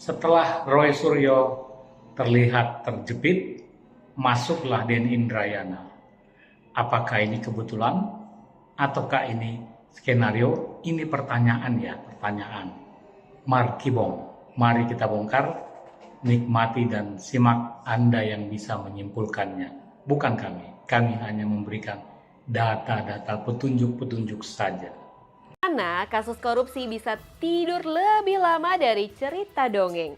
Setelah Roy Suryo terlihat terjepit, masuklah Denny Indrayana. Apakah ini kebetulan ataukah ini skenario? Ini pertanyaan ya, pertanyaan. Mari kita bongkar, nikmati dan simak Anda yang bisa menyimpulkannya. Bukan kami hanya memberikan data-data petunjuk-petunjuk saja. Karena kasus korupsi bisa tidur lebih lama dari cerita dongeng.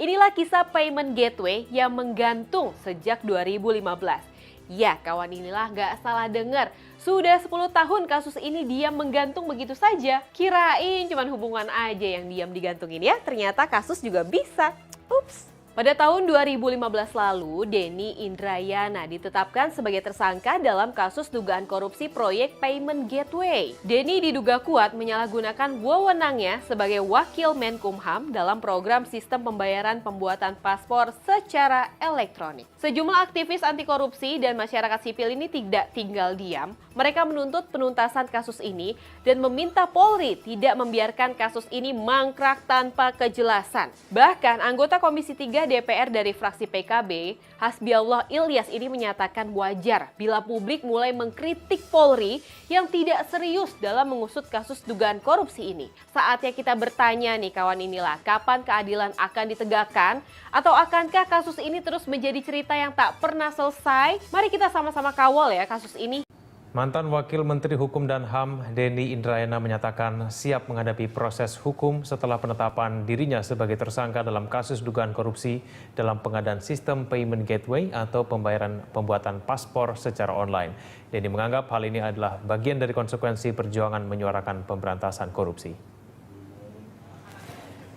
Inilah kisah payment gateway yang menggantung sejak 2015. Ya, kawan, inilah gak salah dengar. Sudah 10 tahun kasus ini diam menggantung begitu saja. Kirain cuman hubungan aja yang diam digantungin ya. Ternyata kasus juga bisa. Ups. Pada tahun 2015 lalu, Denny Indrayana ditetapkan sebagai tersangka dalam kasus dugaan korupsi proyek payment gateway. Denny diduga kuat menyalahgunakan wewenangnya sebagai wakil Menkumham dalam program sistem pembayaran pembuatan paspor secara elektronik. Sejumlah aktivis anti korupsi dan masyarakat sipil ini tidak tinggal diam. Mereka menuntut penuntasan kasus ini dan meminta Polri tidak membiarkan kasus ini mangkrak tanpa kejelasan. Bahkan anggota Komisi 3 DPR dari fraksi PKB, Hasbiallah Ilyas ini menyatakan wajar bila publik mulai mengkritik Polri yang tidak serius dalam mengusut kasus dugaan korupsi ini. Saatnya kita bertanya nih kawan, inilah kapan keadilan akan ditegakkan atau akankah kasus ini terus menjadi cerita yang tak pernah selesai? Mari kita sama-sama kawal ya kasus ini. Mantan Wakil Menteri Hukum dan HAM Denny Indrayana menyatakan siap menghadapi proses hukum setelah penetapan dirinya sebagai tersangka dalam kasus dugaan korupsi dalam pengadaan sistem payment gateway atau pembuatan paspor secara online. Denny menganggap hal ini adalah bagian dari konsekuensi perjuangan menyuarakan pemberantasan korupsi.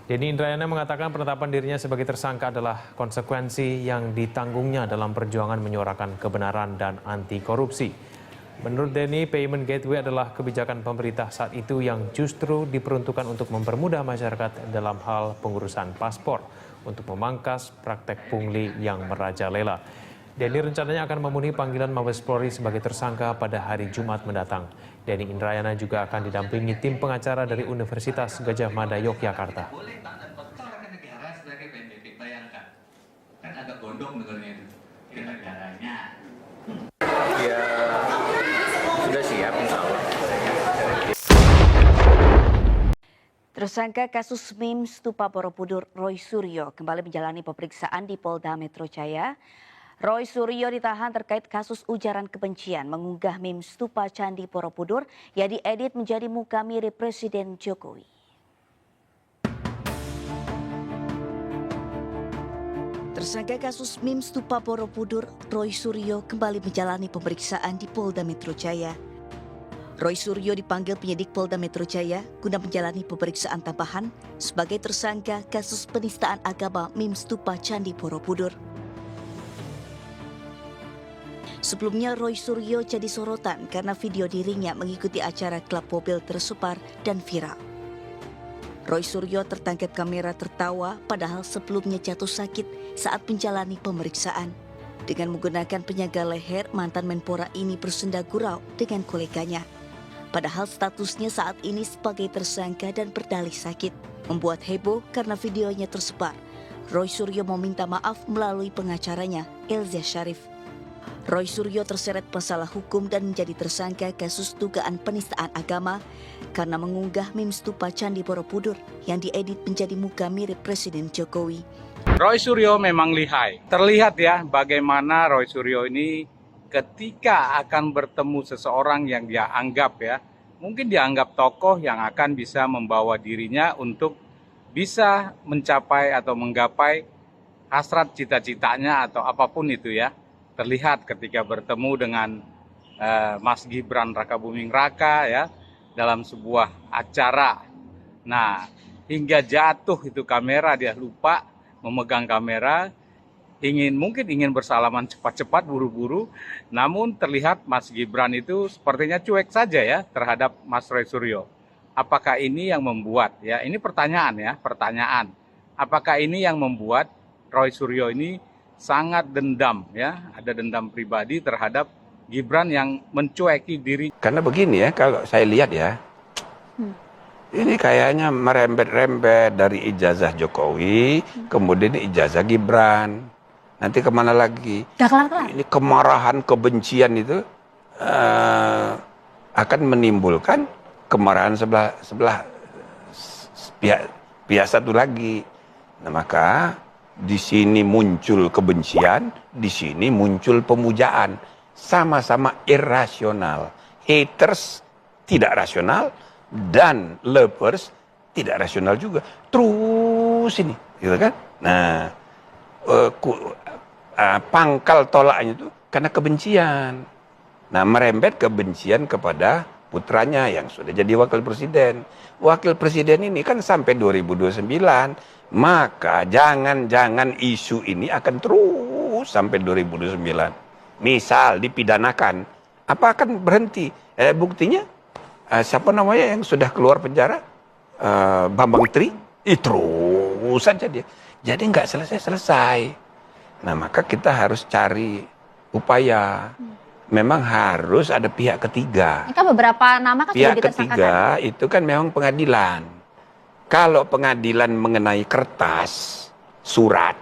Denny Indrayana mengatakan penetapan dirinya sebagai tersangka adalah konsekuensi yang ditanggungnya dalam perjuangan menyuarakan kebenaran dan anti korupsi. Menurut Denny, payment gateway adalah kebijakan pemerintah saat itu yang justru diperuntukkan untuk mempermudah masyarakat dalam hal pengurusan paspor untuk memangkas praktek pungli yang merajalela. Denny rencananya akan memenuhi panggilan Mabes Polri sebagai tersangka pada hari Jumat mendatang. Denny Indrayana juga akan didampingi tim pengacara dari Universitas Gadjah Mada, Yogyakarta. Kan agak gondong dengarnya itu. Negaranya. Ya, sudah siap insya Allah. Tersangka kasus meme Stupa Borobudur Roy Suryo kembali menjalani pemeriksaan di Polda Metro Jaya. Roy Suryo ditahan terkait kasus ujaran kebencian mengunggah meme Stupa Candi Borobudur yang diedit menjadi muka mirip Presiden Jokowi. Tersangka kasus meme Stupa Borobudur Roy Suryo kembali menjalani pemeriksaan di Polda Metro Jaya. Roy Suryo dipanggil penyidik Polda Metro Jaya guna menjalani pemeriksaan tambahan sebagai tersangka kasus penistaan agama meme Stupa Candi Borobudur. Sebelumnya Roy Suryo jadi sorotan karena video dirinya mengikuti acara klub mobil tersebar dan viral. Roy Suryo tertangkap kamera tertawa padahal sebelumnya jatuh sakit saat menjalani pemeriksaan. Dengan menggunakan penyangga leher, mantan Menpora ini bersenda gurau dengan koleganya. Padahal statusnya saat ini sebagai tersangka dan berdalih sakit. Membuat heboh karena videonya tersebar. Roy Suryo meminta maaf melalui pengacaranya, Elza Sharif. Roy Suryo terseret masalah hukum dan menjadi tersangka kasus dugaan penistaan agama karena mengunggah meme Stupa Candi Borobudur yang diedit menjadi muka mirip Presiden Jokowi. Roy Suryo memang lihai. Terlihat ya bagaimana Roy Suryo ini ketika akan bertemu seseorang yang dia anggap ya, mungkin dianggap tokoh yang akan bisa membawa dirinya untuk bisa mencapai atau menggapai hasrat cita-citanya atau apapun itu ya. Terlihat ketika bertemu dengan Mas Gibran Rakabuming Raka ya dalam sebuah acara. Nah, hingga jatuh itu kamera, dia lupa memegang kamera, mungkin ingin bersalaman cepat-cepat buru-buru, namun terlihat Mas Gibran itu sepertinya cuek saja ya terhadap Mas Roy Suryo. Apakah ini yang membuat ya, ini pertanyaan ya, pertanyaan. Apakah ini yang membuat Roy Suryo ini sangat dendam ya, ada dendam pribadi terhadap Gibran yang mencueki diri. Karena begini ya, kalau saya lihat ya, Ini kayaknya merembet-rembet dari ijazah Jokowi, kemudian ijazah Gibran. Nanti kemana lagi? Ini kemarahan, kebencian itu akan menimbulkan kemarahan sebelah pihak satu lagi. Nah, maka di sini muncul kebencian, di sini muncul pemujaan. Sama-sama irrasional. Haters tidak rasional dan lovers tidak rasional juga. Terus ini, gitu kan? Nah, pangkal tolaknya itu karena kebencian. Nah, merembet kebencian kepada putranya yang sudah jadi wakil presiden. Wakil presiden ini kan sampai 2029, maka jangan-jangan isu ini akan terus sampai 2029. Misal dipidanakan, apa akan berhenti? Buktinya, siapa namanya yang sudah keluar penjara? Bambang Tri, terus saja dia. Jadi nggak selesai-selesai. Nah, maka kita harus cari upaya. Memang harus ada pihak ketiga. Kan beberapa nama kan sudah Pihak ketiga itu kan memang pengadilan. Kalau pengadilan mengenai kertas, surat,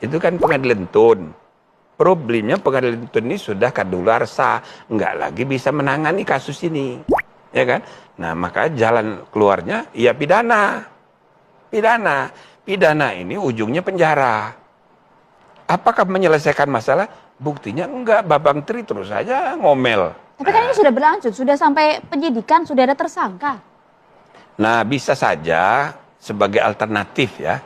itu kan pengadilan tun. Problemnya pengadilan tun ini sudah kadaluarsa, nggak lagi bisa menangani kasus ini, ya kan? Nah, maka jalan keluarnya ya pidana. Pidana ini ujungnya penjara. Apakah menyelesaikan masalah? Buktinya enggak, Bambang Tri terus saja ngomel. Tapi kan ini sudah berlanjut, sudah sampai penyidikan, sudah ada tersangka. Nah, bisa saja sebagai alternatif ya,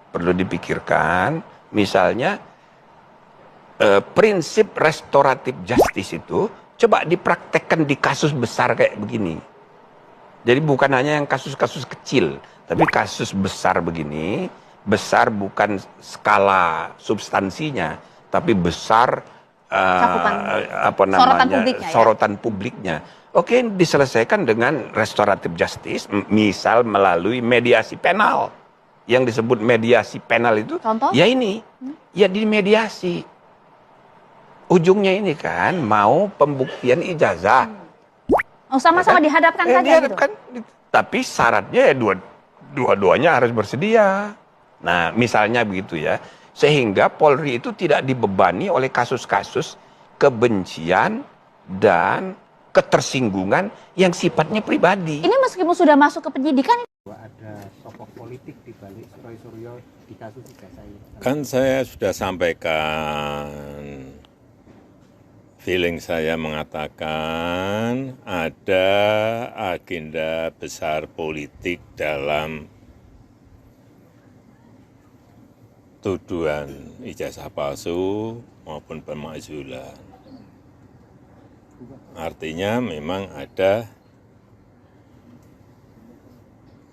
perlu dipikirkan, misalnya prinsip restoratif justice itu coba dipraktekkan di kasus besar kayak begini. Jadi bukan hanya yang kasus-kasus kecil, tapi kasus besar begini, besar bukan skala substansinya, tapi besar sorotan publiknya. Oke, diselesaikan dengan restoratif justice, misal melalui mediasi penal. Yang disebut mediasi penal itu, contoh? Ya ini, ya di mediasi. Ujungnya ini kan mau pembuktian ijazah. Oh, sama-sama dihadapkan saja dihadapkan, gitu. Tapi syaratnya ya dua-duanya harus bersedia. Nah, misalnya begitu ya. Sehingga Polri itu tidak dibebani oleh kasus-kasus kebencian dan ketersinggungan yang sifatnya pribadi. Ini meskipun sudah masuk ke penyidikan. Ada sosok politik di balik Roy Suryo di kasus ijazah ini. Kan saya sudah sampaikan, feeling saya mengatakan ada agenda besar politik dalam tuduhan ijazah palsu maupun pemakzulan. Artinya memang ada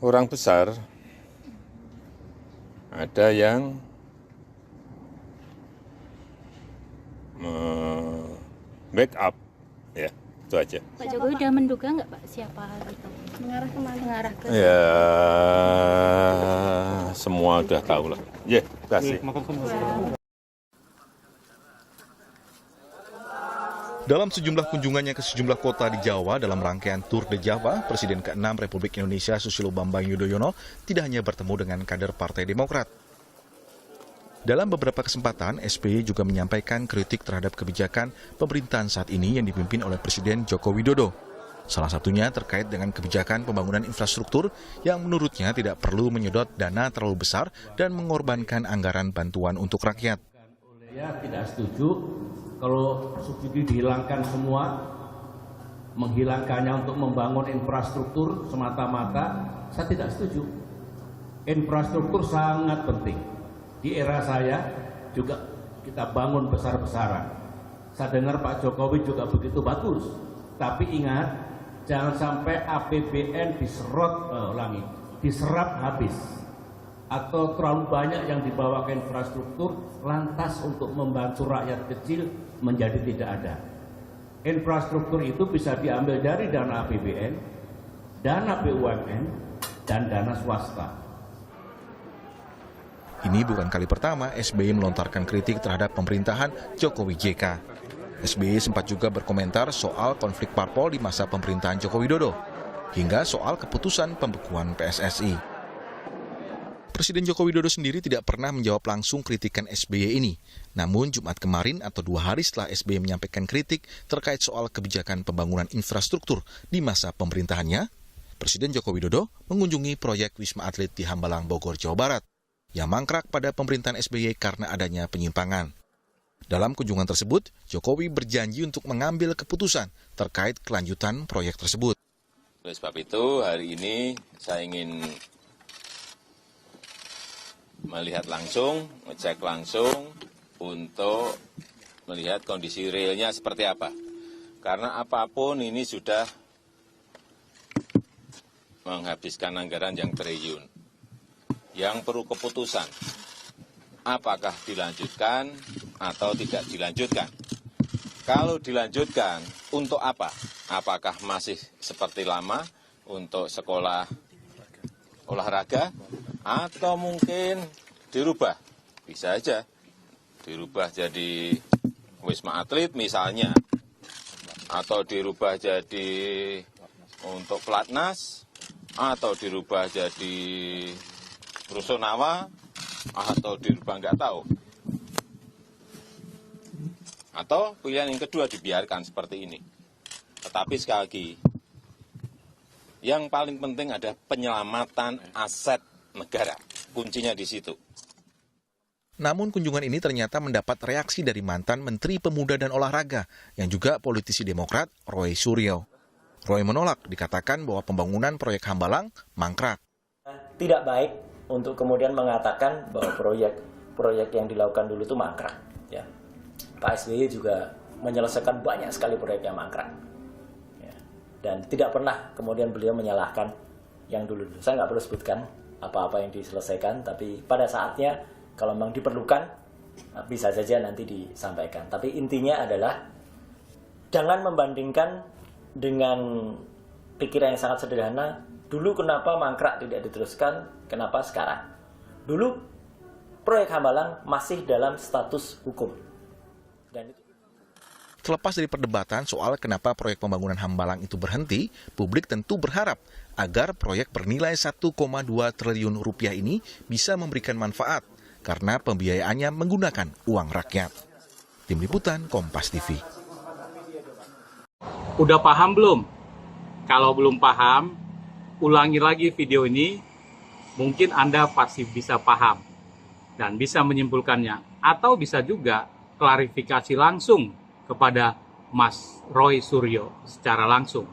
orang besar, ada yang backup, ya itu aja. Pak Jokowi udah menduga nggak Pak siapa gitu? Mengarah kemana? Mengarah ke? Ya semua udah tahu lah. Ya, terima kasih. Dalam sejumlah kunjungannya ke sejumlah kota di Jawa dalam rangkaian Tour de Java, Presiden ke-6 Republik Indonesia Susilo Bambang Yudhoyono tidak hanya bertemu dengan kader Partai Demokrat. Dalam beberapa kesempatan, SBY juga menyampaikan kritik terhadap kebijakan pemerintahan saat ini yang dipimpin oleh Presiden Joko Widodo. Salah satunya terkait dengan kebijakan pembangunan infrastruktur yang menurutnya tidak perlu menyedot dana terlalu besar dan mengorbankan anggaran bantuan untuk rakyat. Saya tidak setuju kalau subsidi dihilangkan semua, menghilangkannya untuk membangun infrastruktur semata-mata, saya tidak setuju. Infrastruktur sangat penting. Di era saya juga kita bangun besar-besaran. Saya dengar Pak Jokowi juga begitu bagus. Tapi ingat, jangan sampai APBN diserap habis. Atau terlalu banyak yang dibawa ke infrastruktur, lantas untuk membantu rakyat kecil menjadi tidak ada. Infrastruktur itu bisa diambil dari dana APBN, dana BUMN, dan dana swasta. Ini bukan kali pertama SBY melontarkan kritik terhadap pemerintahan Jokowi JK. SBY sempat juga berkomentar soal konflik parpol di masa pemerintahan Joko Widodo. hingga soal keputusan pembekuan PSSI. Presiden Joko Widodo sendiri tidak pernah menjawab langsung kritikan SBY ini. Namun Jumat kemarin atau 2 hari setelah SBY menyampaikan kritik terkait soal kebijakan pembangunan infrastruktur di masa pemerintahannya, Presiden Joko Widodo mengunjungi proyek Wisma Atlet di Hambalang, Bogor, Jawa Barat, yang mangkrak pada pemerintahan SBY karena adanya penyimpangan. Dalam kunjungan tersebut, Jokowi berjanji untuk mengambil keputusan terkait kelanjutan proyek tersebut. Oleh sebab itu, hari ini saya ingin melihat langsung, ngecek langsung untuk melihat kondisi realnya seperti apa. Karena apapun ini sudah menghabiskan anggaran yang triliun. Yang perlu keputusan, apakah dilanjutkan atau tidak dilanjutkan. Kalau dilanjutkan, untuk apa? Apakah masih seperti lama untuk sekolah olahraga? Atau mungkin dirubah? Bisa aja dirubah jadi Wisma Atlet misalnya. Atau dirubah jadi untuk Pelatnas. Atau dirubah jadi Rusunawa. Atau dirubah nggak tahu. Atau pilihan yang kedua dibiarkan seperti ini. Tetapi sekali lagi, yang paling penting ada penyelamatan aset negara. Kuncinya di situ. Namun kunjungan ini ternyata mendapat reaksi dari mantan Menteri Pemuda dan Olahraga yang juga politisi Demokrat, Roy Suryo. Roy menolak dikatakan bahwa pembangunan proyek Hambalang mangkrak. Tidak baik untuk kemudian mengatakan bahwa proyek yang dilakukan dulu itu mangkrak. Ya. Pak SBY juga menyelesaikan banyak sekali proyek yang mangkrak. Ya. Dan tidak pernah kemudian beliau menyalahkan yang dulu-dulu. Saya nggak perlu sebutkan apa-apa yang diselesaikan, tapi pada saatnya kalau memang diperlukan, bisa saja nanti disampaikan. Tapi intinya adalah jangan membandingkan dengan pikiran yang sangat sederhana. Dulu kenapa mangkrak tidak diteruskan, kenapa sekarang? Dulu proyek Hambalang masih dalam status hukum. Dan itu... Terlepas dari perdebatan soal kenapa proyek pembangunan Hambalang itu berhenti, publik tentu berharap agar proyek bernilai 1,2 triliun rupiah ini bisa memberikan manfaat karena pembiayaannya menggunakan uang rakyat. Tim Liputan Kompas TV. Udah paham belum? Kalau belum paham, ulangi lagi video ini. Mungkin Anda pasti bisa paham dan bisa menyimpulkannya. Atau bisa juga klarifikasi langsung kepada Mas Roy Suryo secara langsung.